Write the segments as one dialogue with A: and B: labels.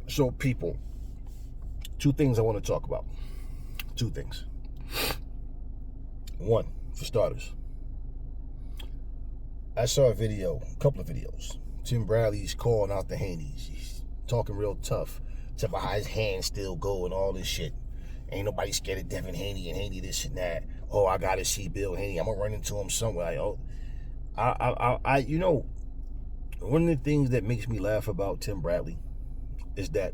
A: So, people, two things I want to talk about. Two things. One, for starters, I saw a couple of videos. Tim Bradley's calling out the Haney's. He's talking real tough. It's about how his hands still go and all this shit. Ain't nobody scared of Devin Haney and Haney this and that. Oh, I gotta see Bill Haney. I'm gonna run into him somewhere. One of the things that makes me laugh about Tim Bradley is that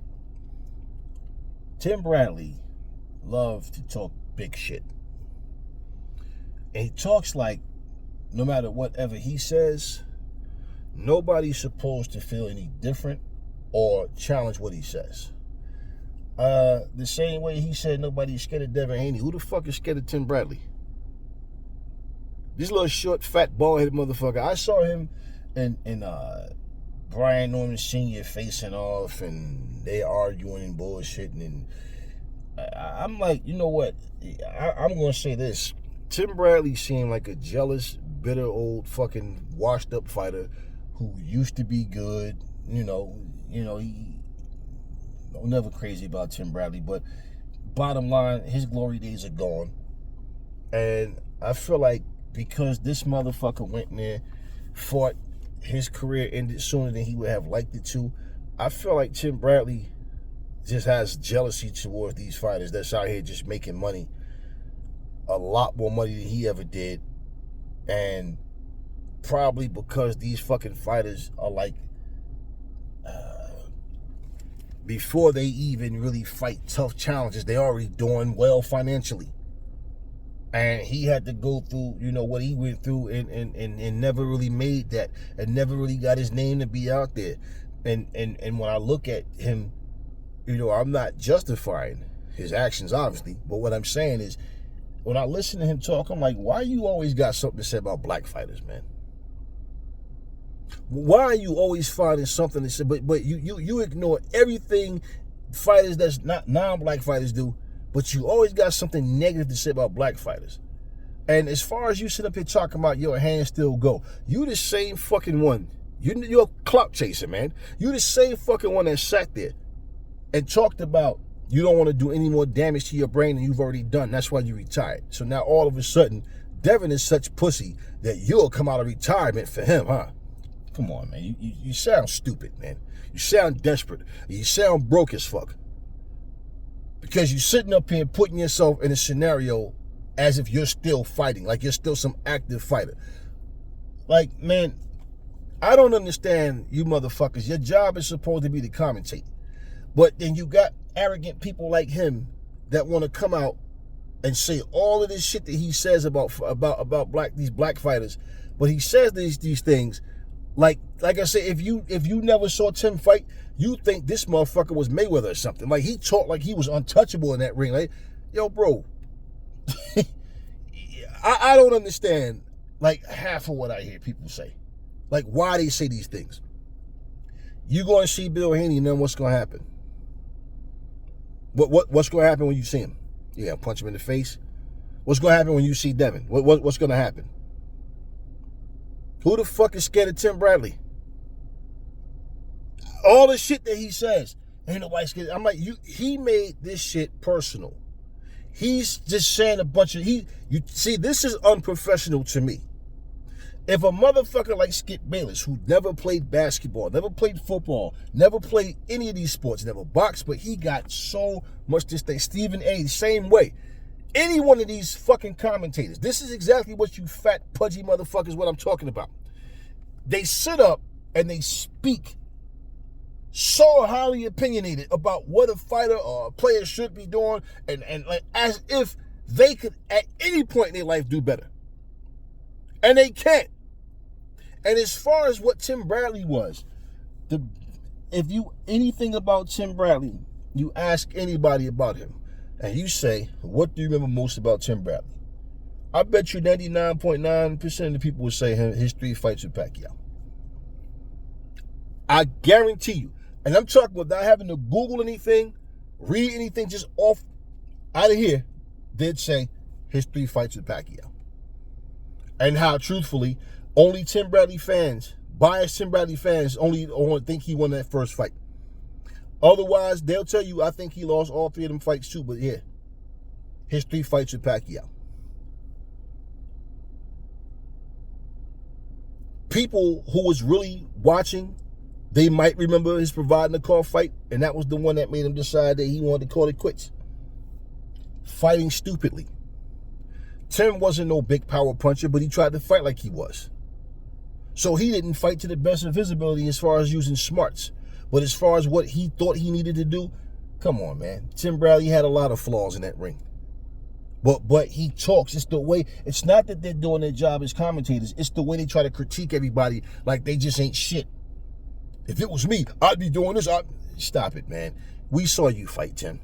A: Tim Bradley loves to talk big shit. And he talks like no matter whatever he says, nobody's supposed to feel any different or challenge what he says. The same way he said nobody's scared of Devin Haney. Who the fuck is scared of Tim Bradley? This little short, fat, bald-headed motherfucker. I saw him and Brian Norman Sr. facing off, and they arguing and bullshitting, and I'm like, you know what? I'm going to say this. Tim Bradley seemed like a jealous, bitter, old fucking washed-up fighter who used to be good. I'm never crazy about Tim Bradley, but bottom line, his glory days are gone. And I feel like because this motherfucker went in there, fought, his career ended sooner than he would have liked it to. I feel like Tim Bradley just has jealousy towards these fighters that's out here just making money, a lot more money than he ever did. And probably because these fucking fighters are like, before they even really fight tough challenges, they already doing well financially. And he had to go through, what he went through and never really made that, and never really got his name to be out there. And when I look at him, I'm not justifying his actions, obviously, but what I'm saying is, when I listen to him talk, I'm like, why you always got something to say about black fighters, man? Why are you always finding something to say? But you ignore everything fighters that's not non-black fighters do, but you always got something negative to say about black fighters. And as far as you sit up here talking about your hands still go, you the same fucking one. You're a clout chaser, man. You the same fucking one that sat there and talked about you don't want to do any more damage to your brain than you've already done. That's why you retired. So now all of a sudden, Devin is such pussy that you'll come out of retirement for him, huh? Come on, man. You sound stupid, man. You sound desperate. You sound broke as fuck. Because you're sitting up here putting yourself in a scenario as if you're still fighting, like you're still some active fighter. Like, man, I don't understand you motherfuckers. Your job is supposed to be to commentate. But then you got arrogant people like him that want to come out and say all of this shit that he says about these black fighters. But he says these things like I said, if you never saw Tim fight, you think this motherfucker was Mayweather or something. Like, he talked like he was untouchable in that ring. Like, yo, bro, I don't understand like half of what I hear people say. Like, why they say these things. You going to see Bill Haney, and then what's going to happen? What's going to happen when you see him? You gonna punch him in the face? What's going to happen when you see Devin? What's going to happen? Who the fuck is scared of Tim Bradley? All the shit that he says, ain't nobody scared. I'm like, he made this shit personal. He's just saying a bunch of, this is unprofessional to me. If a motherfucker like Skip Bayless, who never played basketball, never played football, never played any of these sports, never boxed, but he got so much this thing. Stephen A., same way. Any one of these fucking commentators, this is exactly what you fat, pudgy motherfuckers, what I'm talking about. They sit up and they speak so highly opinionated about what a fighter or a player should be doing, and like as if they could at any point in their life do better. And they can't. And as far as what Tim Bradley was, if you anything about Tim Bradley, you ask anybody about him, and you say, what do you remember most about Tim Bradley? I bet you 99.9% of the people would say his 3 fights with Pacquiao. I guarantee you. And I'm talking without having to Google anything, read anything, just off out of here, they'd say his 3 fights with Pacquiao. And how, truthfully, only Tim Bradley fans, biased Tim Bradley fans, only think he won that first fight. Otherwise, they'll tell you, I think he lost all 3 of them fights too. But yeah, his 3 fights with Pacquiao. People who was really watching, they might remember his providing the car fight, and that was the one that made him decide that he wanted to call it quits. Fighting stupidly. Tim wasn't no big power puncher, but he tried to fight like he was. So he didn't fight to the best of his ability as far as using smarts. But as far as what he thought he needed to do, come on, man. Tim Bradley had a lot of flaws in that ring. But he talks. It's the way. It's not that they're doing their job as commentators. It's the way they try to critique everybody like they just ain't shit. If it was me, I'd be doing this. Stop it, man. We saw you fight, Tim.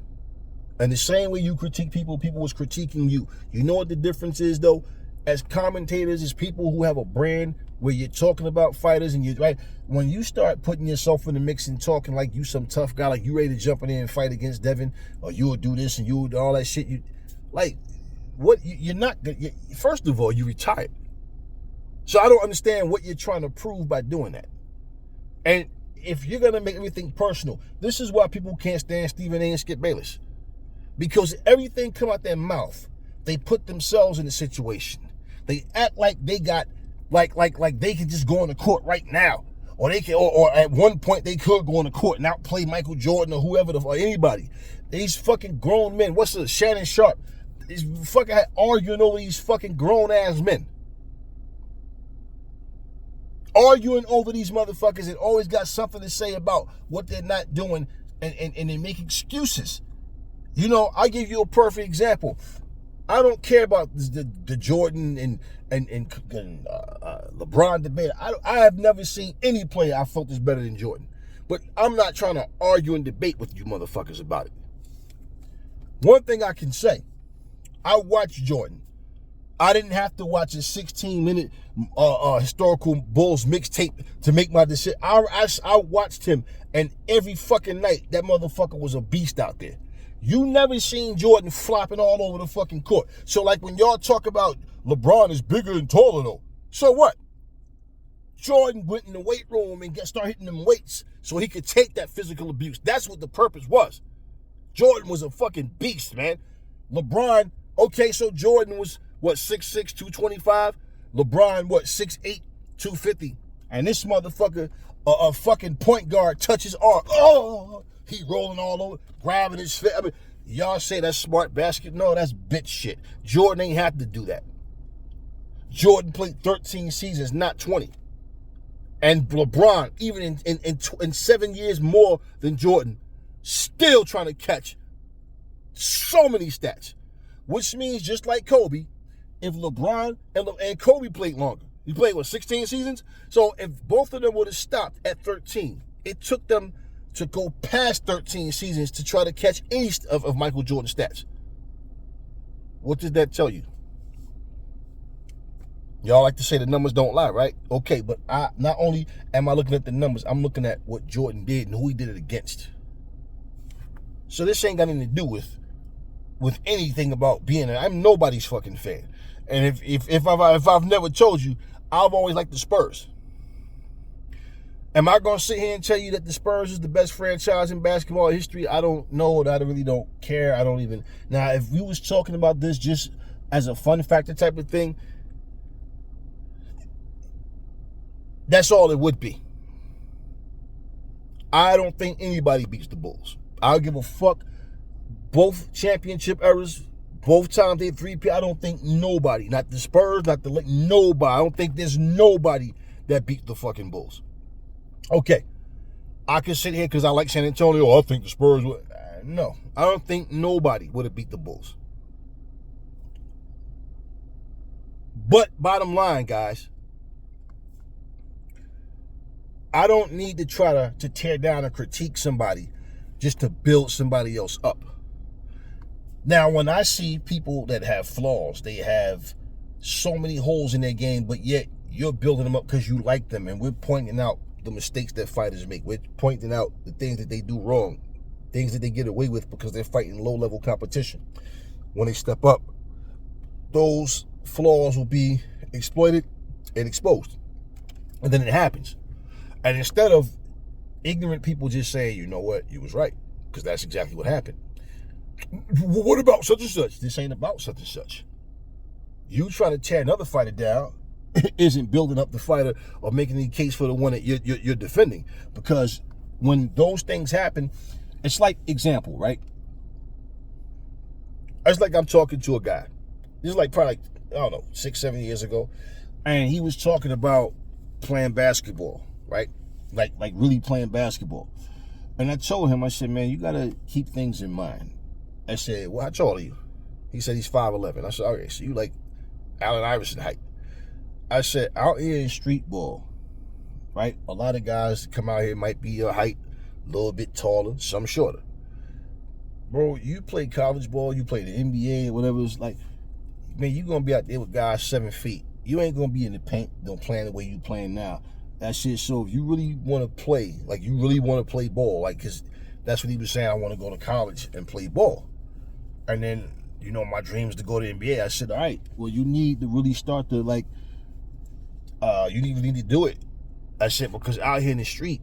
A: And the same way you critique people, people was critiquing you. You know what the difference is, though? As commentators, as people who have a brand where you're talking about fighters and you're right. When you start putting yourself in the mix and talking like you some tough guy, like you ready to jump in there and fight against Devin, or you'll do this and you'll do all that shit. You're not. First of all, you retired. So I don't understand what you're trying to prove by doing that. And if you're going to make everything personal, this is why people can't stand Stephen A. and Skip Bayless. Because everything come out their mouth, they put themselves in the situation. They act like they got, like they can just go on the court right now. Or they can, or at one point they could go on the court and outplay Michael Jordan or whoever, or anybody. These fucking grown men, Shannon Sharp, he's fucking arguing over these fucking grown-ass men. Arguing over these motherfuckers and always got something to say about what they're not doing and they make excuses. You know, I give you a perfect example. I don't care about the Jordan and LeBron debate. I have never seen any player I felt is better than Jordan. But I'm not trying to argue and debate with you motherfuckers about it. One thing I can say, I watched Jordan. I didn't have to watch a 16-minute historical Bulls mixtape to make my decision. I watched him, and every fucking night, that motherfucker was a beast out there. You never seen Jordan flopping all over the fucking court. So like when y'all talk about LeBron is bigger and taller though, so what? Jordan went in the weight room and started hitting them weights so he could take that physical abuse. That's what the purpose was. Jordan was a fucking beast, man. LeBron, okay, so Jordan was, what, 6'6", 225? LeBron, what, 6'8", 250? And this motherfucker, a fucking point guard, touches arm. Oh, he rolling all over, grabbing his face. I mean, y'all say that's smart basket. No, that's bitch shit. Jordan ain't have to do that. Jordan played 13 seasons, not 20. And LeBron, even in 7 years more than Jordan, still trying to catch so many stats. Which means, just like Kobe, if LeBron and Kobe played longer, he played, what, 16 seasons? So if both of them would have stopped at 13, it took them to go past 13 seasons to try to catch any of Michael Jordan's stats. What does that tell you? Y'all like to say the numbers don't lie, right? Okay, but not only am I looking at the numbers, I'm looking at what Jordan did and who he did it against. So this ain't got anything to do with anything about being I'm nobody's fucking fan. And if I've never told you, I've always liked the Spurs. Am I going to sit here and tell you that the Spurs is the best franchise in basketball history? I don't know. I really don't care. I don't even. Now, if we was talking about this just as a fun factor type of thing, that's all it would be. I don't think anybody beats the Bulls. I don't give a fuck. Both championship eras, both times they 3P, I don't think nobody, not the Spurs, not the nobody. I don't think there's nobody that beat the fucking Bulls. Okay, I can sit here because I like San Antonio. I think the Spurs would. No, I don't think nobody would have beat the Bulls. But bottom line, guys, I don't need to try to tear down or critique somebody just to build somebody else up. Now, when I see people that have flaws, they have so many holes in their game, but yet you're building them up because you like them, and we're pointing out the mistakes that fighters make. We're pointing out the things that they do wrong, things that they get away with because they're fighting low-level competition. When they step up, those flaws will be exploited and exposed. And then it happens. And instead of ignorant people just saying, you know what, you was right, because that's exactly what happened. Well, what about such and such? This ain't about such and such. You trying to tear another fighter down isn't building up the fighter or making any case for the one that you're defending. Because when those things happen, it's like, example, right? It's like I'm talking to a guy. This is like probably, I don't know, 6-7 years ago. And he was talking about playing basketball, right? Like really playing basketball. And I told him, I said, man, you got to keep things in mind. I said, well, how tall are you? He said he's 5'11". I said, okay, so you like Allen Iverson height. I said, out here in street ball, right? A lot of guys that come out here might be your height, a little bit taller, some shorter. Bro, you play college ball, you play the NBA, or whatever. It's like, man, you're going to be out there with guys 7 feet. You ain't going to be in the paint, playing the way you playing now. That shit, so if you really want to play, like you really want to play ball, like, because that's what he was saying, I want to go to college and play ball. And then, you know, my dream is to go to the NBA. I said, all right, well, you need to really start to, like, you need to do it. I said, because out here in the street,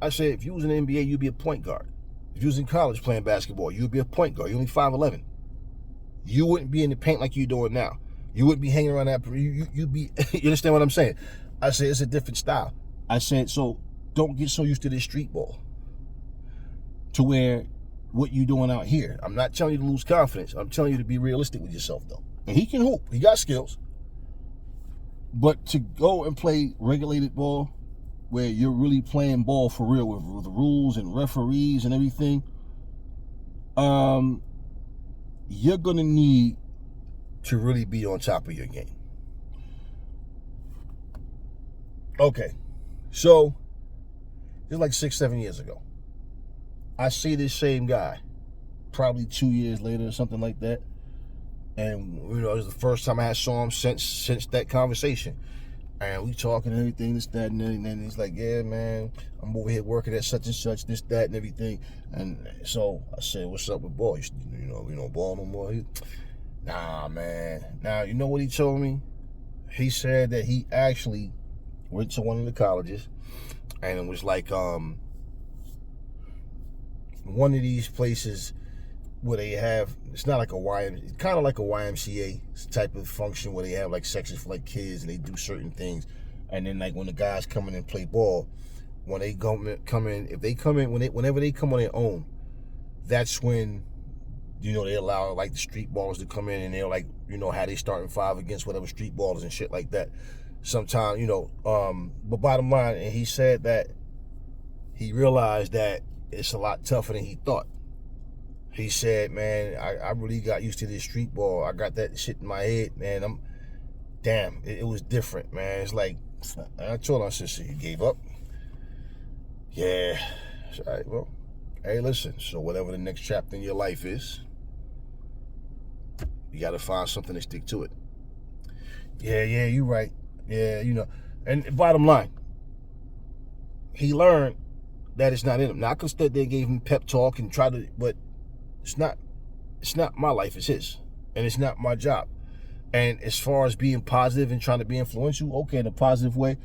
A: I said, if you was in the NBA, you'd be a point guard. If you was in college playing basketball, you'd be a point guard. You're only 5'11". You wouldn't be in the paint like you're doing now. You wouldn't be hanging around that. You'd be, you understand what I'm saying? I said, it's a different style. I said, so don't get so used to this street ball to where what you doing out here. I'm not telling you to lose confidence. I'm telling you to be realistic with yourself, though. And he can hoop. He got skills. But to go and play regulated ball, where you're really playing ball for real with the rules and referees and everything, you're going to need to really be on top of your game. Okay, so it's like 6-7 years ago. I see this same guy probably 2 years later or something like that. And, you know, it was the first time I saw him since that conversation. And we talking and everything, this, that, and then he's like, yeah, man, I'm over here working at such and such, this, that, and everything. And so I said, what's up with Ball? You know, Ball no more? Nah, man. Now, you know what he told me? He said that he actually went to one of the colleges, and it was like one of these places where they have, it's not like it's kind of like a YMCA type of function where they have like sections for like kids and they do certain things. And then like when the guys come in and play ball, when they come in, whenever they come on their own, that's when, you know, they allow like the street ballers to come in, and they're like, you know, how they starting 5 against whatever street ballers and shit like that. Sometimes, you know, but bottom line, and he said that he realized that it's a lot tougher than he thought. He said, man, I really got used to this street ball. I got that shit in my head, man. It was different, man. It's like, I told him, I said, so you gave up? Yeah. All right, well, hey, listen, so whatever the next chapter in your life is, you got to find something to stick to it. Yeah, you're right. Yeah, you know. And bottom line, he learned that it's not in him. Now, I could sit there and gave him pep talk and try to, but it's not my life, it's his. And it's not my job. And as far as being positive and trying to be influential, okay, in a positive way,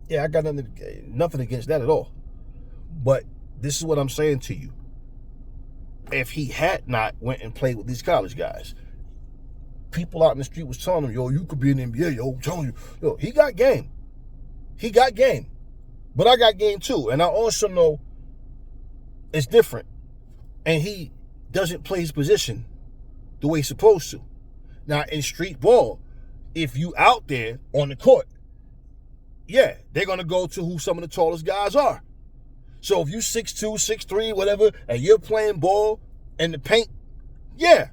A: yeah, I got nothing against that at all. But this is what I'm saying to you. If he had not went and played with these college guys, people out in the street was telling him, yo, you could be in the NBA, yo, I'm telling you. Yo, he got game. But I got game too. And I also know it's different. And he doesn't play his position the way he's supposed to. Now, in street ball, if you out there on the court, yeah, they're going to go to who some of the tallest guys are. So if you 6'2", 6'3", whatever, and you're playing ball in the paint, yeah,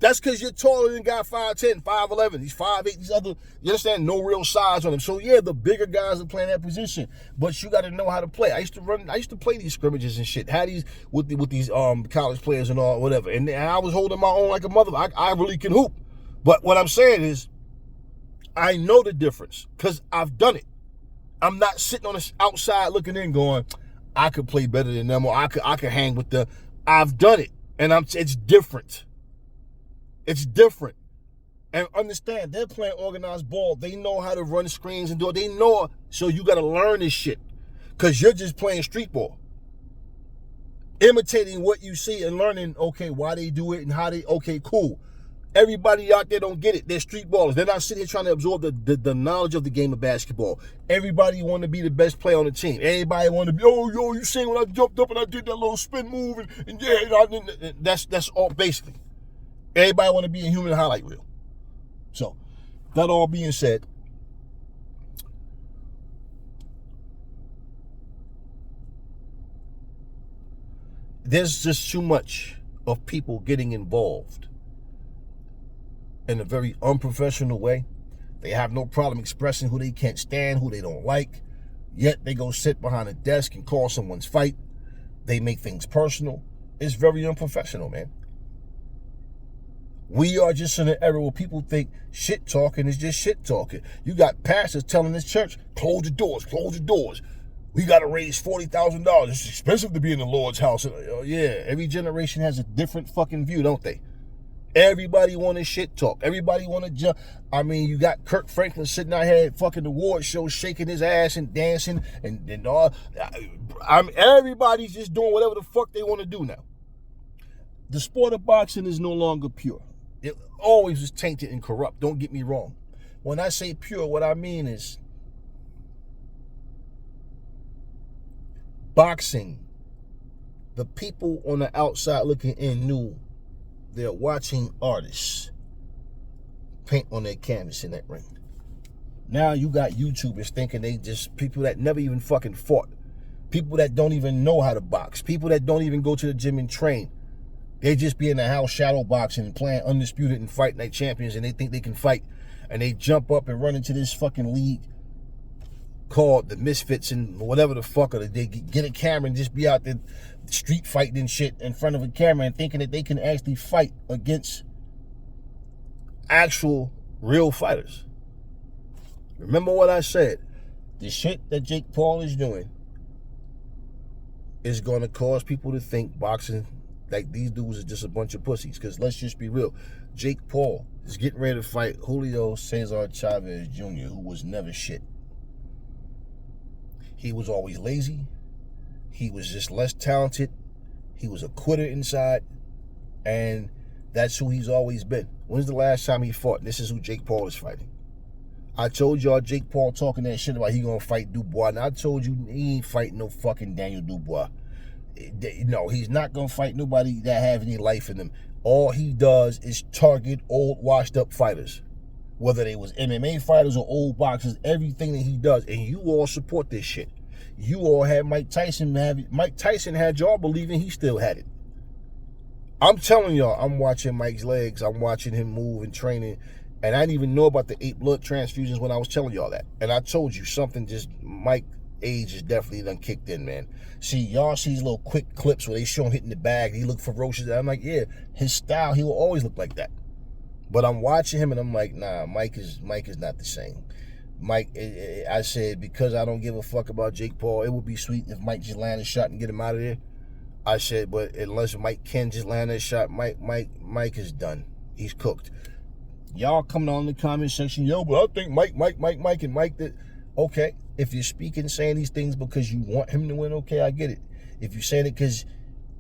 A: that's because you're taller than guy 5'10", 5'11". He's 5'8", these other, you understand, no real size on him. So yeah, the bigger guys are playing that position, but you got to know how to play. I used to play these scrimmages and shit, had these with these college players and all, whatever. And I was holding my own like a mother. I really can hoop. But what I'm saying is, I know the difference because I've done it. I'm not sitting on the outside looking in going, I could play better than them, or I could hang with them. I've done it, and it's different. It's different. And understand, they're playing organized ball. They know how to run screens and do it. They know, so you got to learn this shit. because you're just playing street ball. Imitating what you see and learning, okay, why they do it and how they, okay, cool. Everybody out there don't get it. They're street ballers. They're not sitting here trying to absorb the knowledge of the game of basketball. Everybody want to be the best player on the team. Everybody want to be, oh, yo, you seen when I jumped up and I did that little spin move and yeah, you know, that's all basically. Everybody want to be a human highlight reel. So, that all being said, there's just too much of people getting involved in a very unprofessional way. They have no problem expressing who they can't stand, who they don't like, yet they go sit behind a desk and call someone's fight. They make things personal. It's very unprofessional, man. We are just in an era where people think shit talking is just shit talking. You got pastors telling this church, close the doors, close the doors. We got to raise $40,000. It's expensive to be in the Lord's house. Yeah, every generation has a different fucking view, don't they? Everybody want to shit talk. Everybody want to jump. I mean, you got Kirk Franklin sitting out here at fucking award show, shaking his ass and dancing and all. Everybody's just doing whatever the fuck they want to do now. The sport of boxing is no longer pure. It always was tainted and corrupt. Don't get me wrong. When I say pure, what I mean is boxing. The people on the outside looking in knew they're watching artists paint on their canvas in that ring. Now you got YouTubers thinking they just people that never even fucking fought. People that don't even know how to box. People that don't even go to the gym and train. They just be in the house shadow boxing and playing Undisputed and Fight Night Champions, and they think they can fight. And they jump up and run into this fucking league called the Misfits and whatever the fuck, or they get a camera and just be out there street fighting and shit in front of a camera and thinking that they can actually fight against actual real fighters. Remember what I said. The shit that Jake Paul is doing is going to cause people to think boxing, like these dudes are just a bunch of pussies. Because let's just be real. Jake Paul is getting ready to fight Julio Cesar Chavez Jr., who was never shit. He was always lazy. He was just less talented. He was a quitter inside. And that's who he's always been. When's the last time he fought? This is who Jake Paul is fighting. I told y'all Jake Paul talking that shit about he gonna fight Dubois. And I told you he ain't fighting no fucking Daniel Dubois. No, he's not gonna fight nobody that have any life in them. All he does is target old washed up fighters. Whether they was MMA fighters or old boxers, everything that he does. And you all support this shit. You all had Mike Tyson have it. Mike Tyson had y'all believing he still had it. I'm telling y'all, I'm watching Mike's legs. I'm watching him move and training. And I didn't even know about the 8 blood transfusions when I was telling y'all that. And I told you something just, Mike age is definitely done kicked in, man. See, y'all see these little quick clips where they show him hitting the bag. He look ferocious. I'm like, yeah, his style, he will always look like that. But I'm watching him and I'm like, nah, Mike is not the same. Mike, I said, because I don't give a fuck about Jake Paul, it would be sweet if Mike just land a shot and get him out of there. I said, but unless Mike can just land that shot, Mike is done. He's cooked. Y'all coming on in the comment section, yo, but I think Mike, and Mike that. Okay, if you're speaking, saying these things because you want him to win, okay, I get it. If you're saying it because,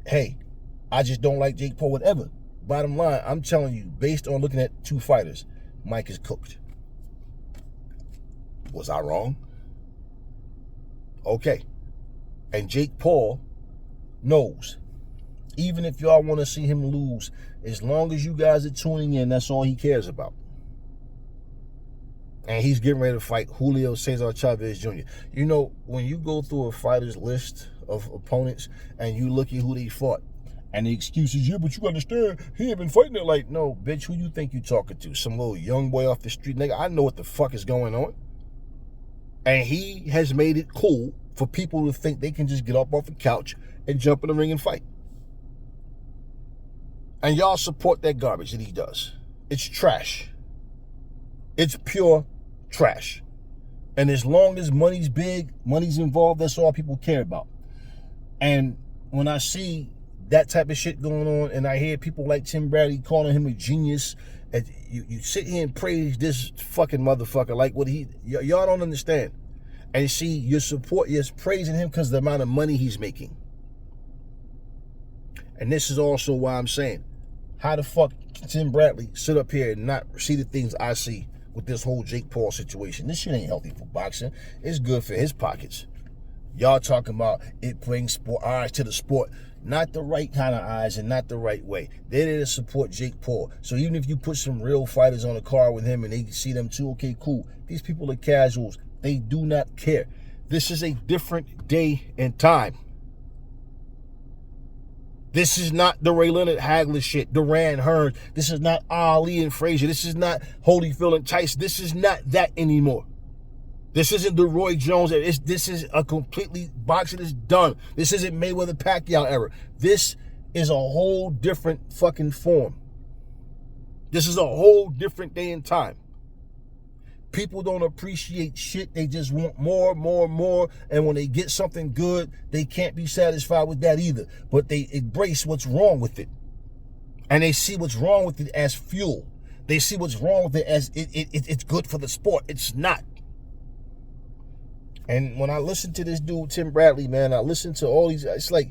A: hey, I just don't like Jake Paul, whatever. Bottom line, I'm telling you, based on looking at 2 fighters, Mike is cooked. Was I wrong? Okay. And Jake Paul knows. Even if y'all want to see him lose, as long as you guys are tuning in, that's all he cares about. And he's getting ready to fight Julio Cesar Chavez Jr. You know, when you go through a fighter's list of opponents and you look at who they fought, and the excuse is, yeah, but you understand, he ain't been fighting it. Like, no, bitch, who you think you talking to? Some little young boy off the street? Nigga, I know what the fuck is going on. And he has made it cool for people to think they can just get up off the couch and jump in the ring and fight. And y'all support that garbage that he does. It's trash. It's pure trash. And as long as money's big, money's involved, that's all people care about. And when I see that type of shit going on, and I hear people like Tim Bradley calling him a genius, and you sit here and praise this fucking motherfucker like what y'all don't understand. And see, your support, you're praising him because of the amount of money he's making. And this is also why I'm saying, how the fuck can Tim Bradley sit up here and not see the things I see with this whole Jake Paul situation? This shit ain't healthy for boxing. It's good for his pockets. Y'all talking about it brings eyes to the sport. Not the right kind of eyes and not the right way. They're there to support Jake Paul. So even if you put some real fighters on a card with him and they see them too, okay, cool. These people are casuals. They do not care. This is a different day and time. This is not the Ray Leonard Hagler shit, Duran Hearns. This is not Ali and Frazier. This is not Holyfield and Tyson. This is not that anymore. This isn't the Roy Jones. This is a completely, boxing is done. This isn't Mayweather-Pacquiao era. This is a whole different fucking form. This is a whole different day and time. People don't appreciate shit. They just want more, more, more. And when they get something good, they can't be satisfied with that either. But they embrace what's wrong with it. And they see what's wrong with it as fuel. They see what's wrong with it as it's good for the sport. It's not. And when I listen to this dude, Tim Bradley, man, I listen to all these, it's like,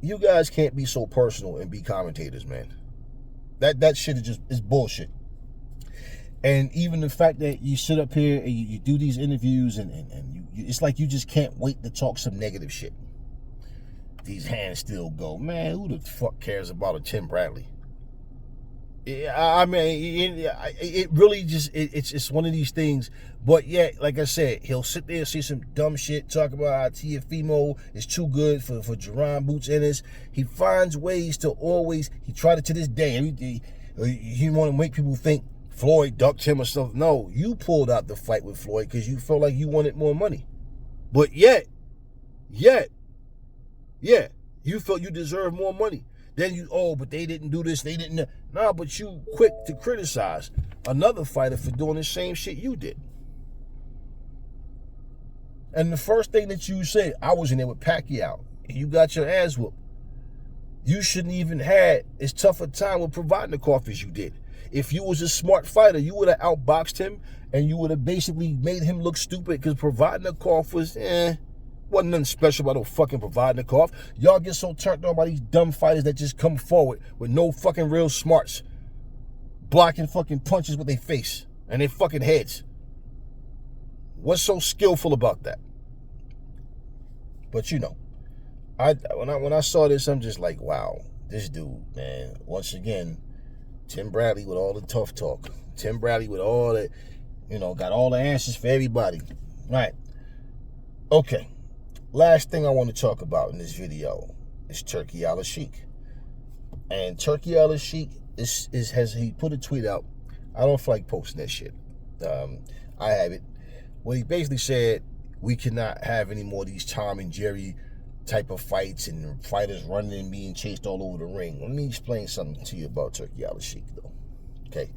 A: you guys can't be so personal and be commentators, man. That shit is bullshit. And even the fact that you sit up here and you do these interviews and you it's like you just can't wait to talk some negative shit. These hands still go. Man, who the fuck cares about a Tim Bradley? I mean, it really just, it's one of these things. But yeah, like I said, he'll sit there and say some dumb shit, talk about how Teofimo is too good for Jerron Boots Ennis. He finds ways to always, he tried it to this day. He want to make people think Floyd ducked him or something. No, you pulled out the fight with Floyd because you felt like you wanted more money. But yet, yeah, you felt you deserved more money. Then but they didn't do this, they didn't. Nah, but you quick to criticize another fighter for doing the same shit you did. And the first thing that you say, I was in there with Pacquiao, and you got your ass whooped. You shouldn't even had as tough a time with Provodnikov as you did. If you was a smart fighter, you would have outboxed him, and you would have basically made him look stupid because Provodnikov was, wasn't nothing special about no fucking Provodnikov. Y'all get so turned on by these dumb fighters that just come forward with no fucking real smarts, blocking fucking punches with their face and their fucking heads. What's so skillful about that? But you know, when I saw this, I'm just like, wow, this dude, man. Once again, Tim Bradley with all the tough talk. Tim Bradley with all the, got all the answers for everybody. Right. Okay. Last thing I want to talk about in this video is Turki Alalshikh. And Turki Alalshikh he put a tweet out. I don't feel like posting that shit. I have it. Well, he basically said we cannot have any more of these Tom and Jerry type of fights and fighters running and being chased all over the ring. Let me explain something to you about Turki Alalshikh, though. Okay?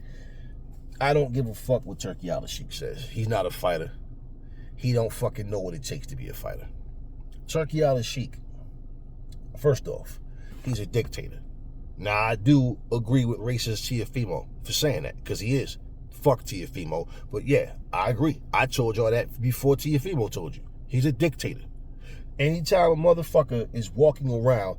A: I don't give a fuck what Turki Alalshikh says. He's not a fighter. He don't fucking know what it takes to be a fighter. Turki Alalshikh, first off, he's a dictator. Now, I do agree with racist Teofimo for saying that, because he is. Fuck Teofimo. But yeah, I agree. I told y'all that before Teofimo told you. He's a dictator. Anytime a motherfucker is walking around,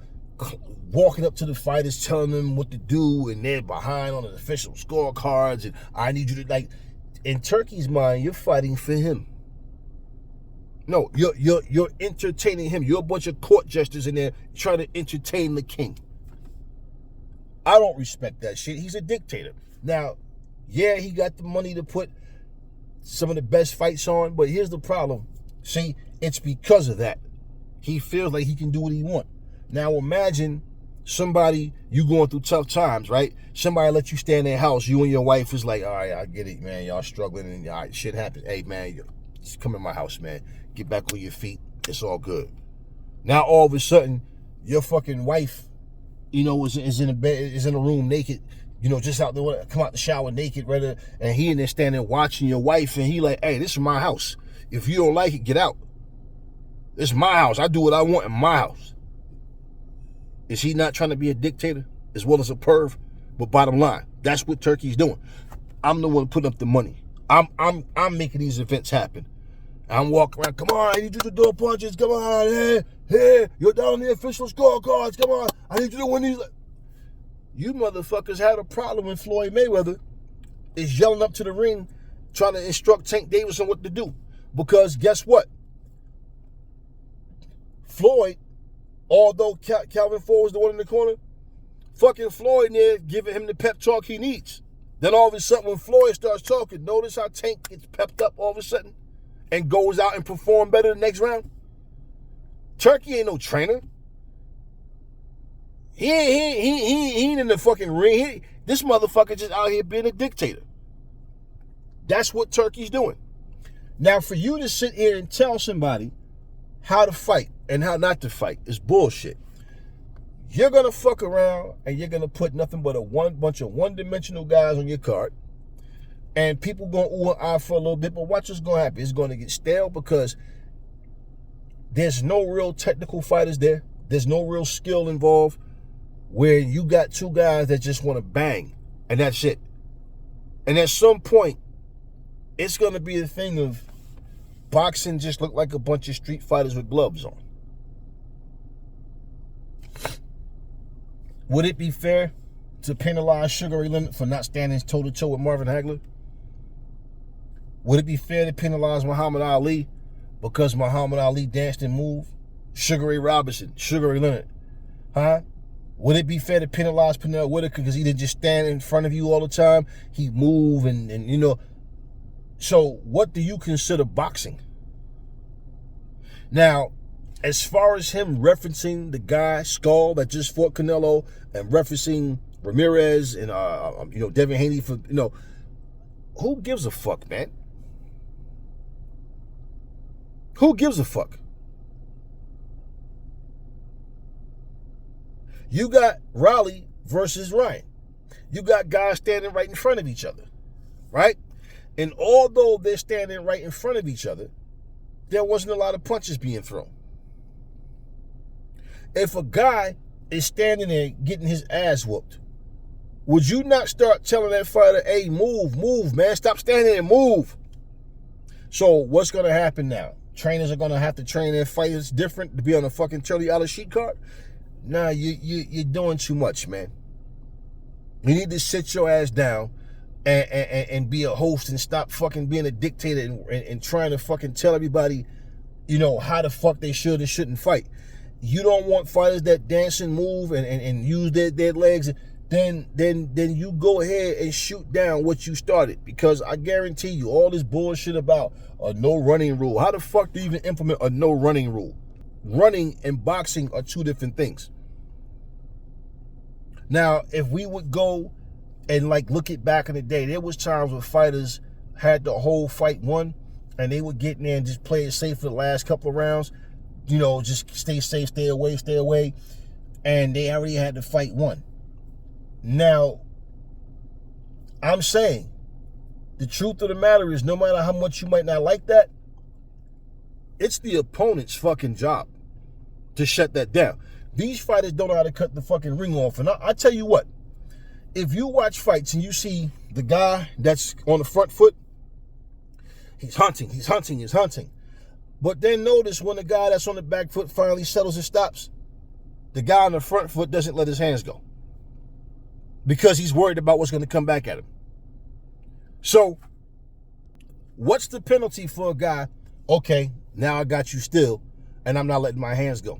A: walking up to the fighters, telling them what to do, and they're behind on the official scorecards, and I need you to, in Turkey's mind, you're fighting for him. No, you're entertaining him. You're a bunch of court jesters in there trying to entertain the king. I don't respect that shit. He's a dictator. Now, yeah, he got the money to put some of the best fights on, but here's the problem. See, it's because of that. He feels like he can do what he wants. Now imagine somebody, you going through tough times, right? Somebody let you stay in their house. You and your wife is like, all right, I get it, man. Y'all struggling and all right, shit happens. Hey, man, just come in my house, man. Get back on your feet. It's all good. Now all of a sudden, your fucking wife, is in a bed, is in a room naked, just out there, come out the shower naked, rather, and he in there standing watching your wife, and he like, hey, this is my house. If you don't like it, get out. This is my house. I do what I want in my house. Is he not trying to be a dictator as well as a perv? But bottom line, that's what Turkey's doing. I'm the one putting up the money. I'm making these events happen. I'm walking around, come on, I need you to do punches, come on, hey, you're down the official scorecards, come on, I need you to win these. You motherfuckers had a problem when Floyd Mayweather is yelling up to the ring, trying to instruct Tank Davis on what to do. Because guess what? Floyd, although Calvin Ford was the one in the corner, fucking Floyd there giving him the pep talk he needs. Then all of a sudden when Floyd starts talking, notice how Tank gets pepped up all of a sudden and goes out and perform better the next round? Turkey ain't no trainer. He ain't in the fucking ring. This motherfucker just out here being a dictator. That's what Turkey's doing. Now, for you to sit here and tell somebody how to fight and how not to fight is bullshit. You're going to fuck around and you're going to put nothing but a bunch of one-dimensional guys on your card. And people going to ooh and ah for a little bit. But watch what's going to happen. It's going to get stale because there's no real technical fighters there. There's no real skill involved. Where you got two guys that just want to bang, and that's it. And at some point, it's going to be a thing of boxing just look like a bunch of street fighters with gloves on. Would it be fair to penalize Sugar Ray Leonard for not standing toe-to-toe with Marvin Hagler? Would it be fair to penalize Muhammad Ali because Muhammad Ali danced and moved? Sugar Ray Robinson, Sugar Ray Leonard, huh? Would it be fair to penalize Pernell Whitaker because he didn't just stand in front of you all the time? He moved and you know. So what do you consider boxing? Now, as far as him referencing the guy, Skull, that just fought Canelo, and referencing Ramirez and, Devin Haney for, who gives a fuck, man? Who gives a fuck? You got Raleigh versus Ryan. You got guys standing right in front of each other, right? And although they're standing right in front of each other, there wasn't a lot of punches being thrown. If a guy is standing there getting his ass whooped, would you not start telling that fighter, hey, move, man, stop standing there, move? So what's going to happen now? Trainers are going to have to train their fighters different to be on a fucking Turki Alalshikh card? Nah, you're doing too much, man. You need to sit your ass down and be a host and stop fucking being a dictator and trying to fucking tell everybody, how the fuck they should and shouldn't fight. You don't want fighters that dance and move and use their legs. Then you go ahead and shoot down what you started. Because I guarantee you, all this bullshit about a no running rule. How the fuck do you even implement a no running rule? Running and boxing are two different things. Now, if we would go and look at back in the day, there was times where fighters had the whole fight won and they would get in there and just play it safe for the last couple of rounds. Just stay safe, stay away. And they already had the fight won. Now, I'm saying the truth of the matter is no matter how much you might not like that, it's the opponent's fucking job to shut that down. These fighters don't know how to cut the fucking ring off. And I tell you what, if you watch fights and you see the guy that's on the front foot, he's hunting. But then notice when the guy that's on the back foot finally settles and stops, the guy on the front foot doesn't let his hands go because he's worried about what's going to come back at him. So what's the penalty for a guy? Okay, now I got you still, and I'm not letting my hands go.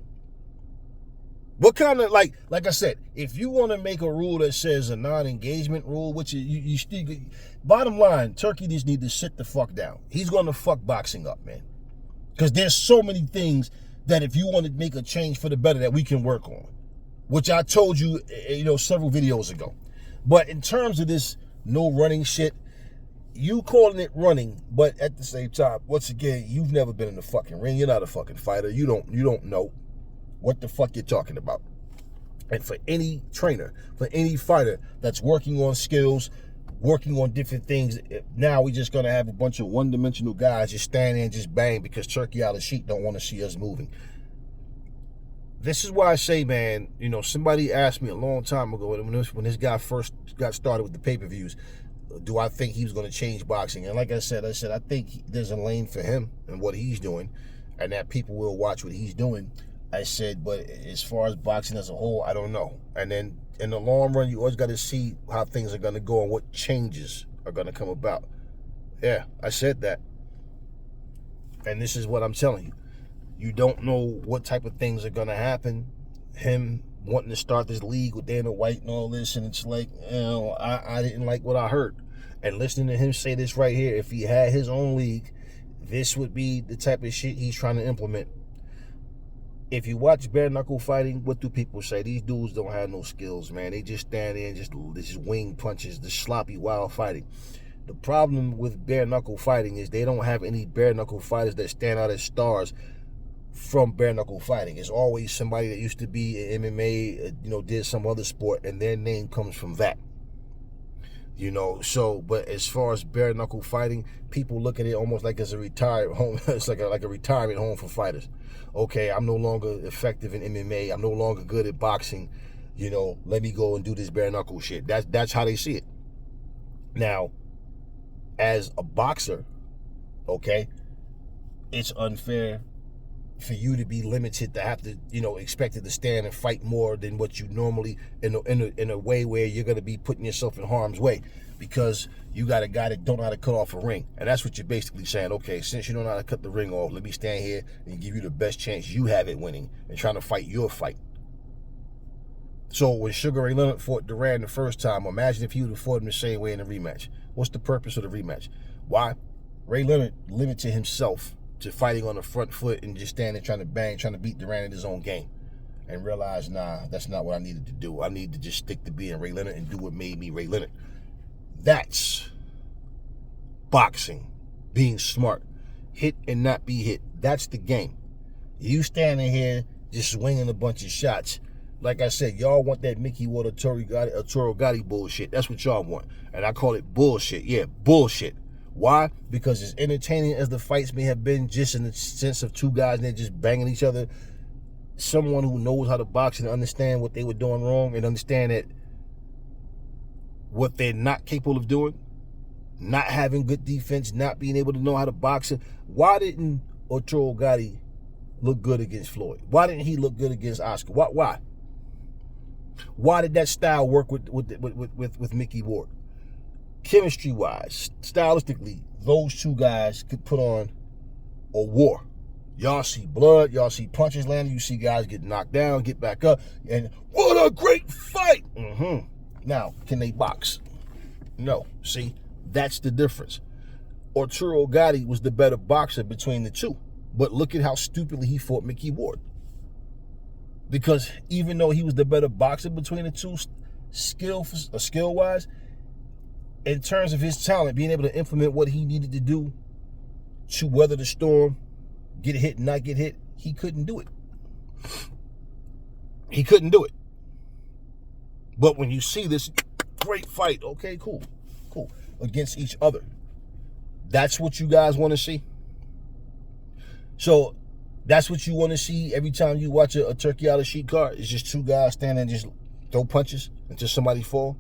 A: What kind of, like I said, if you want to make a rule that says a non-engagement rule, which you still, bottom line, Turkey just need to sit the fuck down. He's going to fuck boxing up, man. Because there's so many things that if you want to make a change for the better that we can work on, which I told you, several videos ago. But in terms of this no running shit, you calling it running, but at the same time, once again, you've never been in the fucking ring. You're not a fucking fighter. You don't know what the fuck you're talking about. And for any trainer, for any fighter that's working on skills, working on different things, now we're just going to have a bunch of one-dimensional guys just stand there and just bang because Turki Alalshikh don't want to see us moving. This is why I say, man, somebody asked me a long time ago when this guy first got started with the pay-per-views, do I think he was going to change boxing? And like I said, I think there's a lane for him and what he's doing, and that people will watch what he's doing. I said, but as far as boxing as a whole, I don't know. And then in the long run, you always got to see how things are going to go and what changes are going to come about. Yeah, I said that. And this is what I'm telling you. You don't know what type of things are going to happen. Him wanting to start this league with Dana White and all this, and it's like, I didn't like what I heard. And listening to him say this right here, if he had his own league, this would be the type of shit he's trying to implement. If you watch bare knuckle fighting, what do people say? These dudes don't have no skills, man. They just stand there and just wing punches, the sloppy, wild fighting. The problem with bare knuckle fighting is they don't have any bare knuckle fighters that stand out as stars from bare knuckle fighting. It's always somebody that used to be in MMA, did some other sport, and their name comes from that. But as far as bare knuckle fighting, people look at it almost like it's a retired home. It's like a retirement home for fighters. Okay, I'm no longer effective in MMA. I'm no longer good at boxing. Let me go and do this bare knuckle shit. That's how they see it. Now, as a boxer, okay, it's unfair for you to be limited to have to, expected to stand and fight more than what you normally, in a way where you're going to be putting yourself in harm's way because you got a guy that don't know how to cut off a ring. And that's what you're basically saying. Okay, since you don't know how to cut the ring off, let me stand here and give you the best chance you have at winning and trying to fight your fight. So when Sugar Ray Leonard fought Duran the first time, imagine if he would have fought him the same way in the rematch. What's the purpose of the rematch? Why? Ray Leonard limited himself to fighting on the front foot and just standing trying to beat Duran in his own game, and realized, nah, that's not what I needed to do. I need to just stick to being Ray Leonard and do what made me Ray Leonard. That's boxing, being smart, hit and not be hit. That's the game. You standing here just swinging a bunch of shots. Like I said, y'all want that Mickey Ward or Toro Gotti bullshit. That's what y'all want, and I call it bullshit. Yeah, bullshit. Why? Because as entertaining as the fights may have been, just in the sense of two guys and they're just banging each other, someone who knows how to box and understand what they were doing wrong and understand that what they're not capable of doing, not having good defense, not being able to know how to box it. Why didn't Arturo Gatti look good against Floyd? Why didn't he look good against Oscar? Why? Why did that style work with Mickey Ward? Chemistry-wise, stylistically, those two guys could put on a war. Y'all see blood, y'all see punches landing, you see guys get knocked down, get back up, and what a great fight! Now, can they box? No. See, that's the difference. Arturo Gatti was the better boxer between the two, but look at how stupidly he fought Mickey Ward. Because even though he was the better boxer between the two, skill-wise, in terms of his talent, being able to implement what he needed to do to weather the storm, get hit and not get hit, he couldn't do it. He couldn't do it. But when you see this great fight, okay, cool, against each other, that's what you guys want to see. So that's what you want to see every time you watch a Turki Alalshikh card. It's just two guys standing and just throw punches until somebody fall.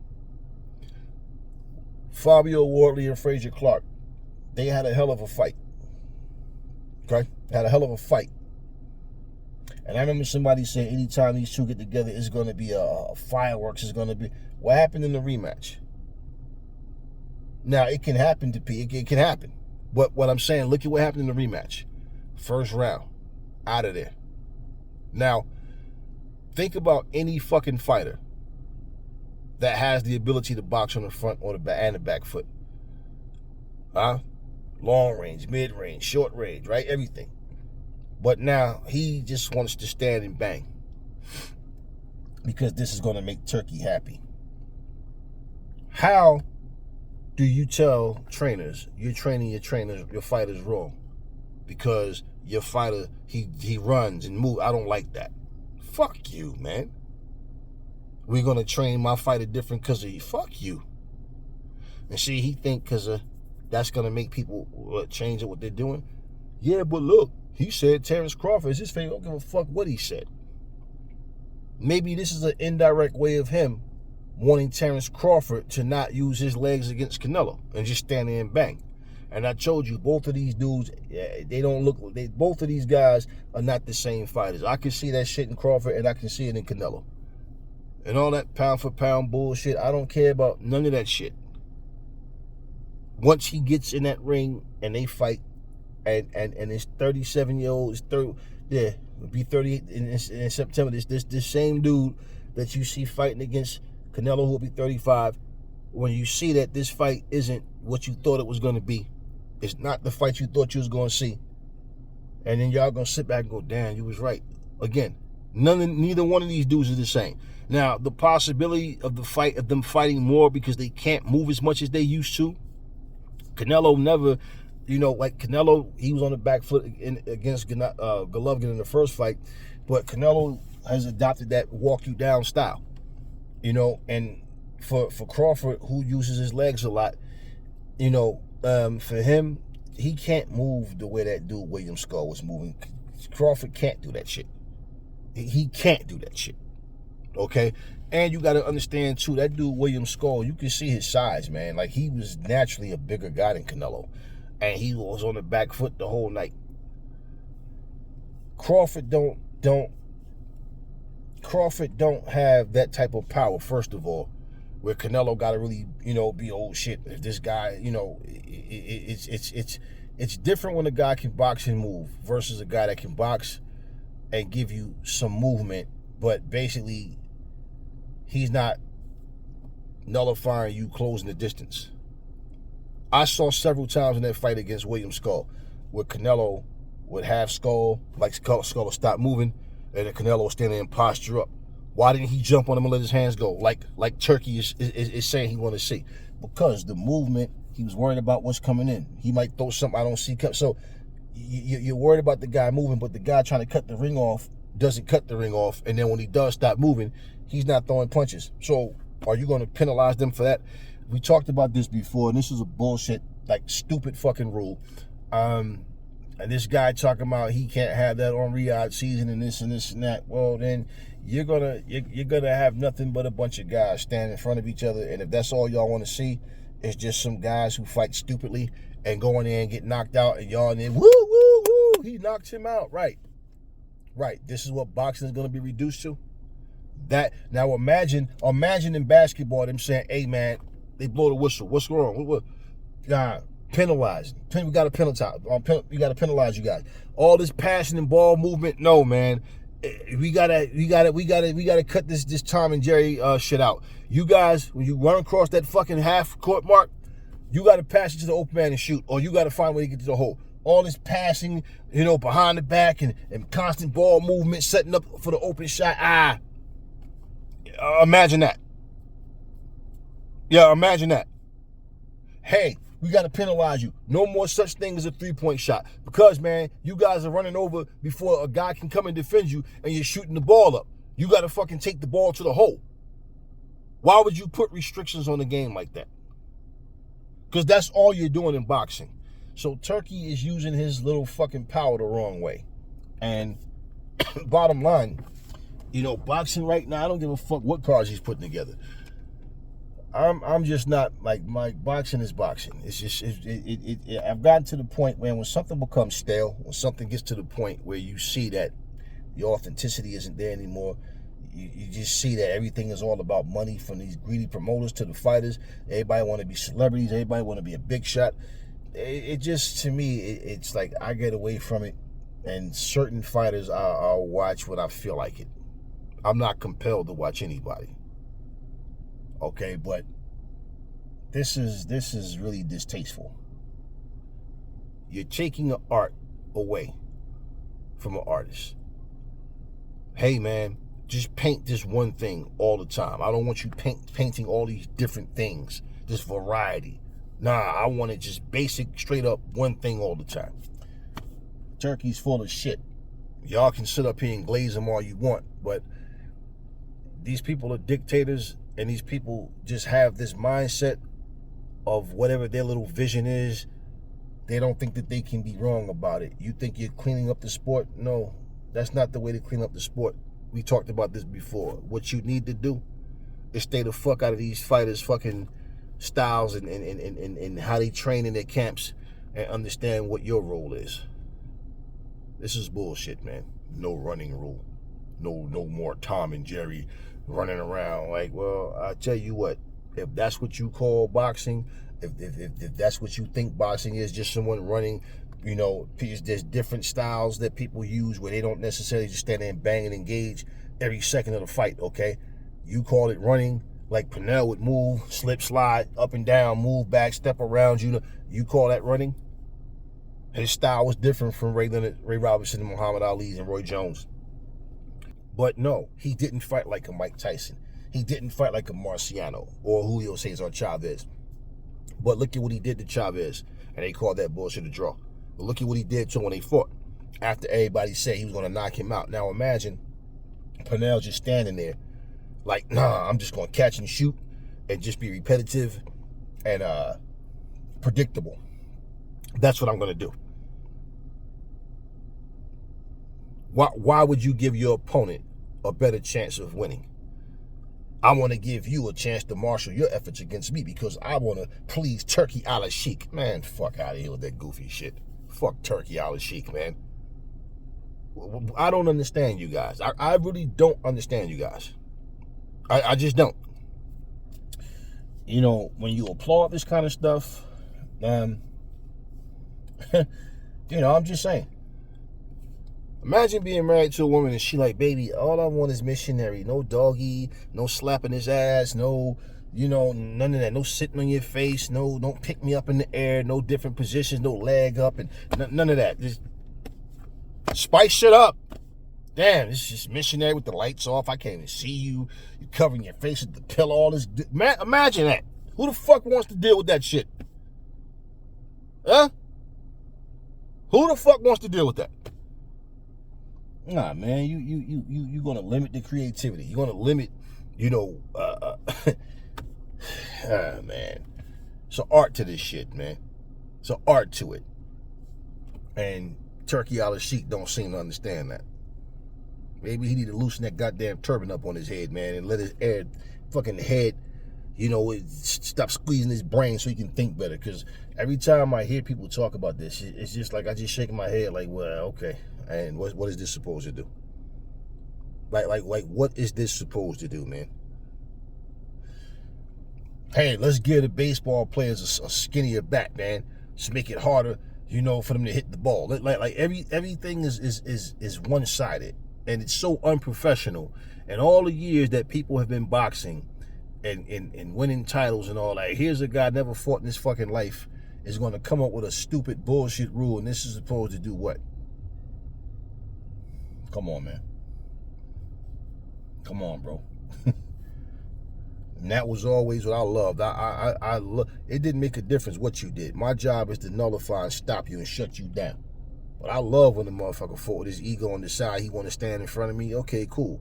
A: Fabio Wardley and Frazier Clark, they had a hell of a fight. Okay? Had a hell of a fight. And I remember somebody saying anytime these two get together, it's going to be a fireworks. It's going to be... What happened in the rematch? Now, it can happen to P. It can happen. But what I'm saying, look at what happened in the rematch. First round. Out of there. Now, think about any fucking fighter that has the ability to box on the front or the back and the back foot. Long range, mid range, short range, right? Everything. But now he just wants to stand and bang. Because this is going to make Turki happy. How do you tell trainers you're training your fighters wrong? Because your fighter, he runs and moves. I don't like that. Fuck you, man. We're going to train my fighter different because of you. Fuck you. And see, he think because that's going to make people change what they're doing. Yeah, but look, he said Terrence Crawford is his favorite. I don't give a fuck what he said. Maybe this is an indirect way of him wanting Terrence Crawford to not use his legs against Canelo and just stand there and bang. And I told you, both of these dudes, they don't look, both of these guys are not the same fighters. I can see that shit in Crawford and I can see it in Canelo. And all that pound for pound bullshit, I don't care about none of that shit. Once he gets in that ring and they fight, and this 37-year-old, it'll be 38 in September. This same dude that you see fighting against Canelo, who will be 35, when you see that this fight isn't what you thought it was going to be, it's not the fight you thought you was going to see, and then y'all going to sit back and go, damn, you was right. Again, neither one of these dudes is the same. Now, the possibility of the fight, of them fighting more because they can't move as much as they used to, Canelo never, like Canelo, he was on the back foot against Golovkin in the first fight, but Canelo has adopted that walk you down style, and for Crawford, who uses his legs a lot, for him, he can't move the way that dude William Skull was moving. Crawford can't do that shit. He can't do that shit. Okay? And you got to understand, too, that dude William Skull, you can see his size, man. Like, he was naturally a bigger guy than Canelo. And he was on the back foot the whole night. Crawford don't have that type of power, first of all, where Canelo got to really, be old shit. If this guy, it's different when a guy can box and move versus a guy that can box and give you some movement, but basically he's not nullifying you closing the distance. I saw several times in that fight against William Skull where Canelo would have Skull, like Skull will stop moving, and then Canelo will stand there and posture up. Why didn't he jump on him and let his hands go, like Turki is saying he want to see? Because the movement, he was worried about what's coming in. He might throw something I don't see. So you're worried about the guy moving, but the guy trying to cut the ring off doesn't cut the ring off, and then when he does stop moving, he's not throwing punches. So are you going to penalize them for that? We talked about this before, and this is a bullshit, like, stupid fucking rule. And this guy talking about he can't have that on Riyadh season and this and this and that. Well, then you're gonna have nothing but a bunch of guys standing in front of each other, and if that's all y'all want to see, it's just some guys who fight stupidly and go in there and get knocked out, and y'all in there, woo, woo, woo, he knocked him out. Right. This is what boxing is gonna be reduced to. That now imagine in basketball them saying, hey man, they blow the whistle. What's wrong? What? Penalized. We got to penalize. We got to penalize you guys. All this passing and ball movement. No, man. We gotta cut this Tom and Jerry shit out. You guys, when you run across that fucking half court mark, you got to pass it to the open man and shoot, or you got to find a way to get to the hole. All this passing, behind the back and constant ball movement, setting up for the open shot. Imagine that. Yeah, imagine that. Hey, we got to penalize you. No more such thing as a three-point shot. Because, man, you guys are running over before a guy can come and defend you, and you're shooting the ball up. You got to fucking take the ball to the hole. Why would you put restrictions on the game like that? Because that's all you're doing in boxing. So Turki is using his little fucking power the wrong way. And bottom line, boxing right now, I don't give a fuck what cards he's putting together. I'm just not, like, my boxing is boxing. It's just, I've gotten to the point where when something becomes stale, when something gets to the point where you see that the authenticity isn't there anymore, you just see that everything is all about money, from these greedy promoters to the fighters. Everybody want to be celebrities. Everybody want to be a big shot. It just, to me, it's like I get away from it, and certain fighters I'll watch when I feel like it. I'm not compelled to watch anybody. Okay, but this is really distasteful. You're taking an art away from an artist. Hey man, just paint this one thing all the time. I don't want you painting all these different things, this variety. Nah, I want it just basic, straight up one thing all the time. Turki's full of shit. Y'all can sit up here and glaze them all you want, but these people are dictators. And these people just have this mindset of whatever their little vision is. They don't think that they can be wrong about it. You think you're cleaning up the sport? No, that's not the way to clean up the sport. We talked about this before. What you need to do is stay the fuck out of these fighters' fucking styles and how they train in their camps and understand what your role is. This is bullshit, man. No running rule. No more Tom and Jerry running around. Like, well, I tell you what, if that's what you call boxing, if that's what you think boxing is, just someone running, you know, there's different styles that people use where they don't necessarily just stand there and bang and engage every second of the fight, okay? You call it running, like Pernell would move, slip, slide, up and down, move back, step around you. You call that running? His style was different from Ray Robinson and Muhammad Ali's and Roy Jones. But no, he didn't fight like a Mike Tyson. He didn't fight like a Marciano or Julio Cesar Chavez. But look at what he did to Chavez, and they called that bullshit a draw. But look at what he did to him when they fought, after everybody said he was going to knock him out. Now imagine Pernell just standing there like, nah, I'm just going to catch and shoot and just be repetitive and predictable. That's what I'm going to do. Why would you give your opponent a better chance of winning? I want to give you a chance to marshal your efforts against me because I want to please Turki Alalshikh. Man, fuck out of here with that goofy shit. Fuck Turki Alalshikh, man. I don't understand you guys. I really don't understand you guys. I just don't. You know, when you applaud this kind of stuff, you know, I'm just saying. Imagine being married to a woman and she like, baby, all I want is missionary. No doggy, no slapping his ass, no, you know, none of that. No sitting on your face, no, don't pick me up in the air, no different positions, no leg up, and none of that. Just spice shit up. Damn, it's just missionary with the lights off. I can't even see you. You're covering your face with the pillow, all this. Man, imagine that. Who the fuck wants to deal with that shit? Huh? Who the fuck wants to deal with that? Nah, man, you're gonna limit the creativity. You're gonna limit, you know, man. It's an art to this shit, man. It's an art to it. And Turki Alalshikh don't seem to understand that. Maybe he need to loosen that goddamn turban up on his head, man, and let his fucking head, you know, stop squeezing his brain so he can think better. Because every time I hear people talk about this, it's just like I just shake my head like, well, okay. And what is this supposed to do? Like, what is this supposed to do, man? Hey, let's give the baseball players a skinnier bat, man. Just make it harder, you know, for them to hit the ball. Like everything is one-sided, and it's so unprofessional. And all the years that people have been boxing and winning titles and all that, here's a guy never fought in his fucking life is going to come up with a stupid bullshit rule, and this is supposed to do what? Come on, man. Come on, bro. And that was always what I loved. It didn't make a difference what you did. My job is to nullify and stop you and shut you down. But I love when the motherfucker fought with his ego on the side. He want to stand in front of me. Okay, cool.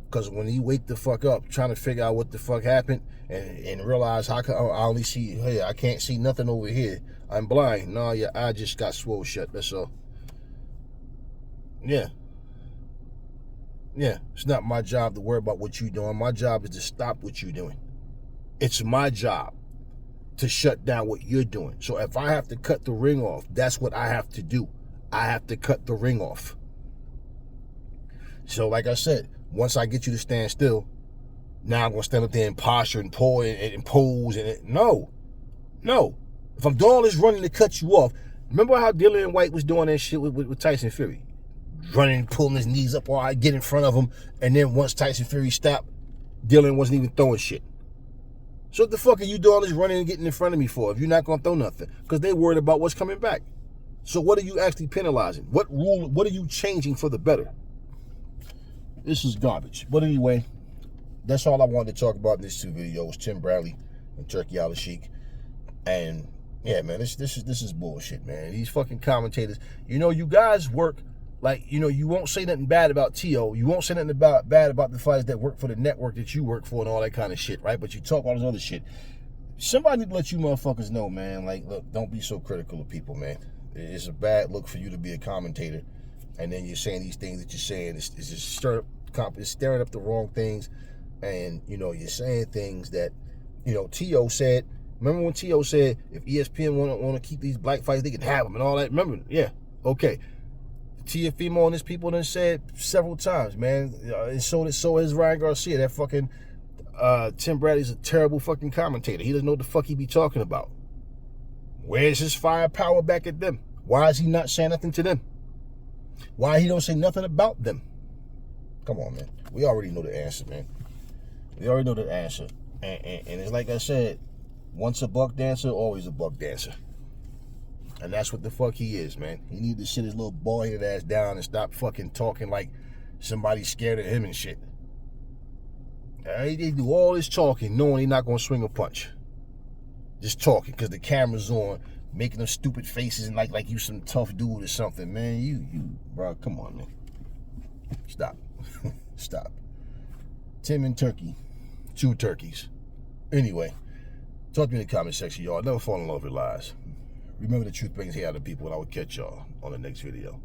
A: Because when he wake the fuck up, trying to figure out what the fuck happened and realize how come I only see, hey, I can't see nothing over here. I'm blind. No, your eye just got swole shut. That's all. Yeah. Yeah, it's not my job to worry about what you're doing. My job is to stop what you're doing. It's my job to shut down what you're doing. So if I have to cut the ring off, that's what I have to do. I have to cut the ring off. So like I said, once I get you to stand still, now I'm going to stand up there and posture and pull and pose. No. If I'm doing all this running to cut you off, remember how Dillian White was doing that shit with Tyson Fury? Running, pulling his knees up while I get in front of him, and then once Tyson Fury stopped, Dylan wasn't even throwing shit. So what the fuck are you doing all this running and getting in front of me for if you're not gonna throw nothing? Because they worried about what's coming back. So what are you actually penalizing? What are you changing for the better? This is garbage. But anyway, that's all I wanted to talk about in this two videos. Tim Bradley and Turki Alalshikh. And yeah, man, this is bullshit, man. These fucking commentators, you know, you guys work. Like, you know, you won't say nothing bad about T.O. You won't say nothing bad about the fighters that work for the network that you work for and all that kind of shit, right? But you talk all this other shit. Somebody need to let you motherfuckers know, man. Like, look, don't be so critical of people, man. It's a bad look for you to be a commentator, and then you're saying these things that you're saying. It's just stirring up the wrong things. And, you know, you're saying things that, you know, T.O. said. Remember when T.O. said, if ESPN want to keep these black fights, they can have them and all that? Remember? Yeah. Okay. Tiafimo and his people done said several times, man. And so is Ryan Garcia. That fucking Tim Bradley's a terrible fucking commentator. He doesn't know what the fuck he be talking about. Where's his firepower back at them? Why is he not saying nothing to them? Why he don't say nothing about them? Come on, man. We already know the answer, man. We already know the answer. And it's like I said, once a buck dancer, always a buck dancer. And that's what the fuck he is, man. He need to sit his little bald-headed ass down and stop fucking talking like somebody's scared of him and shit. They do all this talking knowing he's not going to swing a punch. Just talking because the camera's on, making them stupid faces and like you some tough dude or something, man. You, bro, come on, man. Stop. Stop. Tim and Turkey. 2 turkeys. Anyway, talk to me in the comment section, y'all. Never fall in love with lies. Remember, the truth brings hate out of people, and I will catch y'all on the next video.